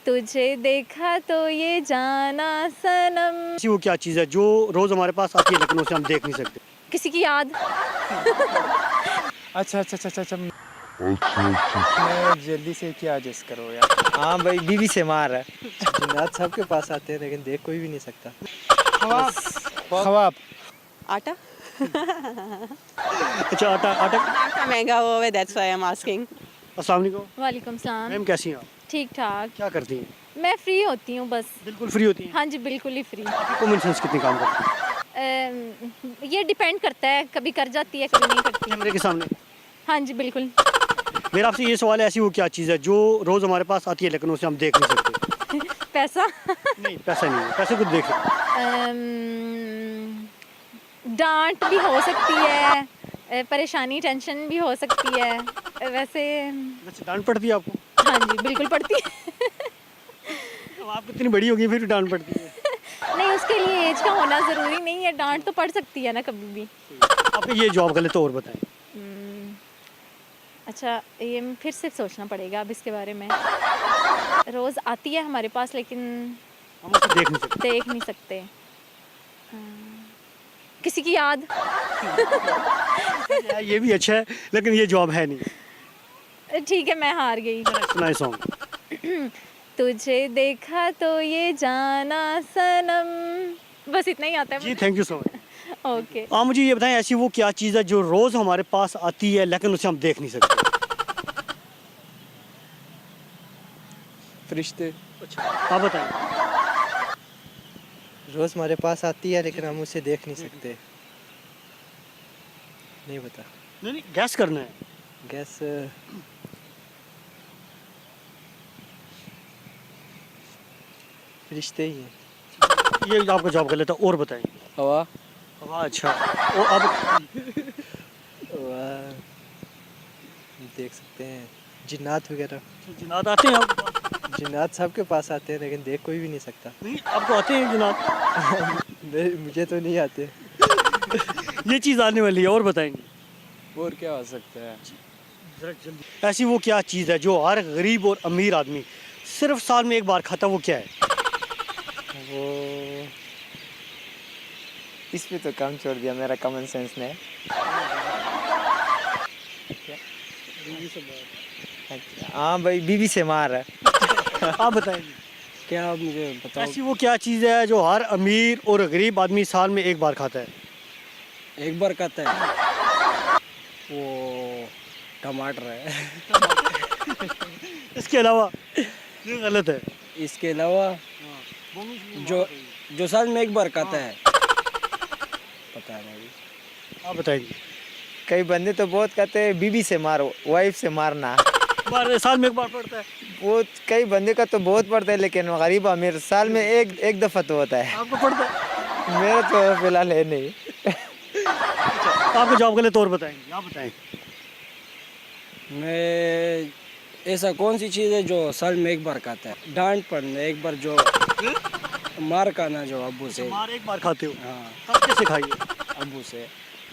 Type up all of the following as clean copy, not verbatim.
तुझे देखा तो ये जाना सनम। ऐसी वो क्या चीज़ है जो रोज़ हमारे पास आती है लेकिन उसे हम देख नहीं सकते? किसी की याद। अच्छा मैं जल्दी से क्या एडजस्ट करो यार। हाँ भाई बीवी से मार है। जिन्नात सबके पास आते हैं लेकिन देख कोई भी नहीं सकता। ख्वाब आटा अच्छा आटा आटा। आटा महंगा हुआ है, that's why I am asking. अस्सलाम वालेकुम वालेकुम सलाम। मैम, कैसी हैं आप? ठीक ठाक। क्या करती हैं? मैं फ्री होती हूँ बस। बिल्कुल फ्री होती हैं? हाँ जी, बिल्कुल ही फ्री। आपकी कॉमन सेंस कितनी काम करती है? ये डिपेंड करता है, कभी कर जाती है कभी नहीं करती। कैमरे के सामने हाँ जी बिल्कुल। मेरा आपसे ये सवाल है, ऐसी वो क्या चीज़ है जो रोज़ हमारे पास आती है लेकिन उसे हम देख नहीं सकते? पैसा। नहीं, पैसा नहीं है, पैसे को देख सकते। डांट भी हो सकती है, परेशानी टेंशन भी हो सकती है। वैसे वैसे डांट पड़ती है आपको? हाँ जी बिल्कुल पड़ती है। अब आप कितनी बड़ी होगी फिर डांट पड़ती है? नहीं, उसके लिए एज का होना ज़रूरी नहीं है, डांट तो पड़ सकती है ना कभी भी। आपकी ये जॉब गलत है, और बताएं। अच्छा, ये फिर से सोचना पड़ेगा अब इसके बारे में। रोज़ आती है हमारे पास लेकिन हम उसे देख नहीं सकते। देख नहीं सकते। किसी की याद। यार, ये भी अच्छा है लेकिन ये जॉब है नहीं। ठीक है, मैं हार गई। सुनाए सॉन्ग। तुझे देखा तो ये जाना सनम। बस इतना ही आता है जी, thank you so much. Okay. आप मुझे ये बताएं, ऐसी वो क्या चीज़ है जो रोज़ हमारे पास आती है लेकिन उसे हम देख नहीं सकते? फरिश्ते अच्छा, आप बताएं। रोज़ हमारे पास आती है लेकिन हम उसे देख नहीं सकते। नहीं पता। नहीं, गैस करना है। गैस फरिश्ते ही हैं। ये आपका जॉब गलत है, और बताएं। हवा हवा, अच्छा। और अब हवा देख सकते हैं। जिन्नात वगैरह। जिन्नात आते हैं आपको? जिन्नात सबके पास आते हैं लेकिन देख कोई भी नहीं सकता। नहीं, आपको आते हैं जिन्नात? मुझे तो नहीं आते। ये चीज़ आने वाली है, और बताएंगे। और क्या हो सकता है? ऐसी वो क्या चीज़ है जो हर गरीब और अमीर आदमी सिर्फ साल में एक बार खाता, वो क्या है? वो इस पे तो काम छोड़ दिया मेरा कॉमन सेंस ने। हाँ भाई बीवी से मार है। आप बताएंगे। क्या आप मुझे बताओ। ऐसी वो क्या चीज़ है जो हर अमीर और गरीब आदमी साल में एक बार खाता है? एक बार कहता है वो टमाटर है। इसके अलावा ये गलत है। इसके अलावा जो साल में एक बार कहता है, पता है भाई। आप बताएंगे। कई बंदे तो बहुत कहते हैं बीवी से मारो, वाइफ से मारना। साल में एक बार पड़ता है। वो कई बंदे का तो बहुत पड़ता है लेकिन गरीब अमीर साल में एक दफ़ा तो होता है। आपको पड़ता है? मेरा तो फिलहाल है नहीं। आपका जॉब गलत, और बताएंगे। आप बताएं। मैं ऐसा कौन सी चीज़ है जो साल में एक बार खाता है? डांट पड़ना एक बार, जो मार खाना जो अब्बू से। मार एक बार खाते हो? हाँ, कब कैसे खाइए? अब्बू से।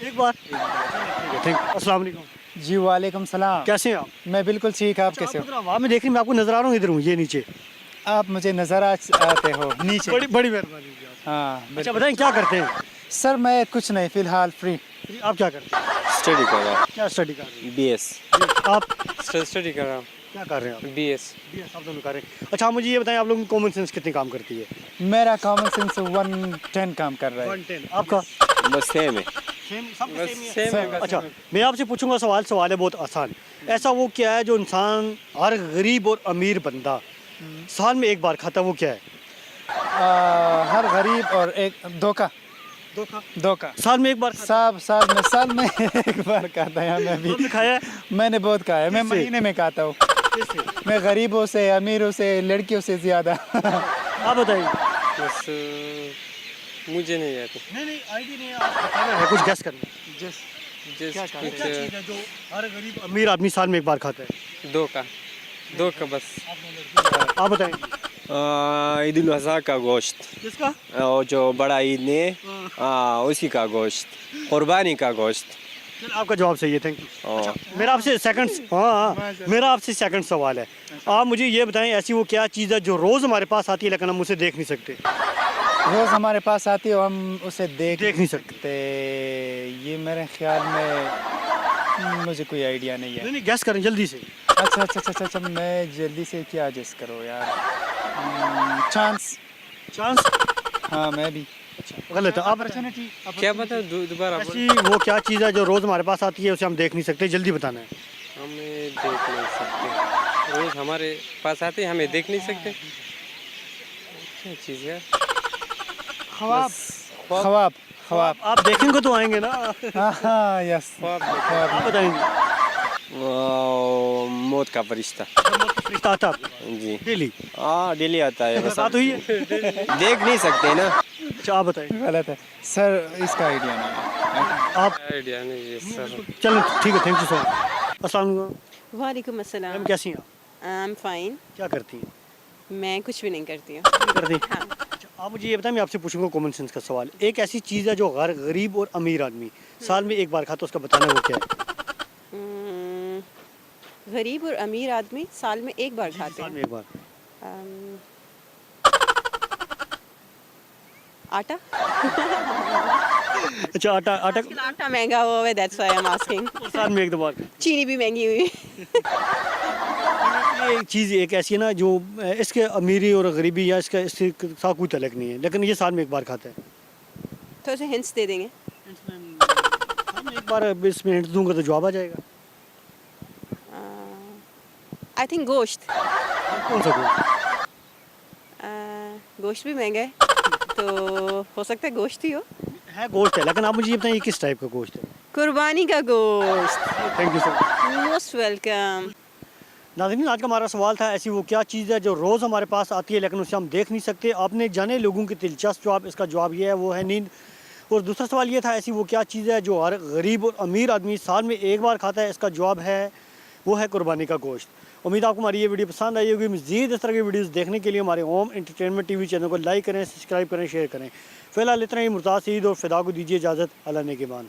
एक बार। ठीक है, थैंक यू। अस्सलाम वालेकुम। जी वालेकुम सलाम। कैसे हैं आप? मैं बिल्कुल ठीक, आप कैसे हो? वहाँ में देख रही, मैं आपको नजर आ रहा हूँ, इधर हूँ, ये नीचे। आप मुझे नज़र आते हो नीचे। बड़ी बड़ी मेहरबानी जी आपकी। हाँ अच्छा बताएं, क्या करते हैं? सर मैं कुछ नहीं, फ़िलहाल फ्री। आप क्या करते हैं? स्टडी कर रहा क्या स्टडी कर रहे हूँ, BS। हैं आप? स्टडी कर रहा हूँ, क्या कर रहे हैं आप? BS। आप दोनों कर रहे हैं। अच्छा, आप मुझे ये बताएं, आप लोगों की कॉमन सेंस कितनी काम करती है? मेरा कॉमन सेंस 110 काम कर रहा है। 110। आपका? बस सेम है। सेम है। अच्छा, मैं आपसे पूछूंगा, सवाल है बहुत आसान। ऐसा वो क्या है जो इंसान, हर गरीब और अमीर बंदा साल में एक बार खाता, वो क्या है? हर गरीब और एक धोखा साल में एक बार खाता? साल में एक बार खाता है। मैं भी आपने खाया है? मैंने बहुत खाया है। मैं किससे? महीने में खाता हूँ। किससे? मैं गरीबों से, अमीरों से, लड़कियों से ज़्यादा। आप बताइए। बस मुझे नहीं आता। नहीं, आईडी नहीं है, आप बताना है, कुछ गैस करना है। जिस क्या चीज़ कुछ है जो हर गरीब अमीर आदमी साल में एक बार खाता है? दो का बस। आप बताएं। ईद उल अज़हा का गोश्त, किसका? और जो बड़ा ईद ने उसी का गोश्त, कुर्बानी का गोश्त। आपका जवाब सही है, थैंक यू। अच्छा, मेरा आपसे सेकंड सवाल है। आप मुझे ये बताएं ऐसी वो क्या चीज़ है जो रोज़ हमारे पास आती है लेकिन हम उसे देख नहीं सकते। रोज़ हमारे पास आती है और हम उसे देख नहीं सकते। ये मेरे ख्याल में मुझे कोई आइडिया नहीं है। नहीं गैस करें जल्दी से। अच्छा मैं जल्दी से क्या गेस करो यार। चांस। चांस हाँ मैं भी। गलत है। आप क्या पता दोबारा ऐसी वो क्या चीज़ है जो रोज़ हमारे पास आती है उसे हम देख नहीं सकते, जल्दी बताना है। हमें देख नहीं सकते, रोज हमारे पास आते हैं हमें देख नहीं सकते। क्या चीज़ है? ख्वाब। ख्वाब ख्वाब। आप देखेंगे तो आएंगे ना। हाँ यस। आप बताएंगे। मौत का फरिश्ता। फरिश्ता आता है जी डेली। हाँ डेली आता है बस बात हुई है। देख नहीं सकते ना। अच्छा आप बताएं। गलत है सर, इसका आइडिया नहीं है। आप आइडिया नहीं है सर। चलो ठीक है, थैंक यू सो मच। अस्सलाम वालेकुम। वालेकुम अस्सलाम। मैम कैसी हैं आप? I am fine. क्या करती हैं? मैं कुछ भी नहीं करती हूँ। क्या करती हैं? हाँ। अच्छा, आप मुझे ये बताएं, मैं आपसे पूछूंगा कॉमन सेंस का सवाल। एक ऐसी चीज़ है जो गरीब और अमीर आदमी साल में एक बार खाता है, उसका बताना है वो क्या है? गरीब और अमीर आदमी साल में एक बार खाते साल में हैं। एक बार। आटा। अच्छा आटा। आटा आजकल आटा महंगा हुआ है, that's why I am asking. साल में एक दो बार। चीनी भी महंगी हुई। ये चीज़ एक ऐसी है ना जो इसके अमीरी और गरीबी या इसका इससे साथ कोई तलक नहीं है, लेकिन ये साल में एक बार खाता है। थोड़ा सा हिंट्स दे देंगे। हम एक बार इसमें हिंट दूंगा तो जवाब आ जाएगा। आई थिंक गोश्त। कौन सा कोई? गोश्त भी महंगा है, तो हो सकता है गोश्त ही हो। है गोश्त है, लेकिन आप मुझे ये बताएं ये किस टाइप का गोश्त है? कुर्बानी का गोश्त। Thank you so much. Most welcome. नाज़रीन, आज का हमारा सवाल था ऐसी वो क्या चीज़ है जो रोज़ हमारे पास आती है लेकिन उसे हम देख नहीं सकते। आपने जाने लोगों की दिलचस्प जवाब, इसका जवाब ये है वो है नींद। और दूसरा सवाल ये था ऐसी वो क्या चीज़ है जो हर गरीब और अमीर आदमी साल में एक बार खाता है, इसका जवाब है वो है कुर्बानी का गोश्त। उम्मीद आपको हमारी ये वीडियो पसंद आई होगी। मज़ीद इस तरह की वीडियोस देखने के लिए हमारे होम एंटरटेनमेंट टीवी चैनल को लाइक करें, सब्सक्राइब करें, शेयर करें। फ़िलहाल इतना ही। मुर्ताज़ सईद और फ़िदा को दीजिए इजाज़त। अल्लाह ने के बाद।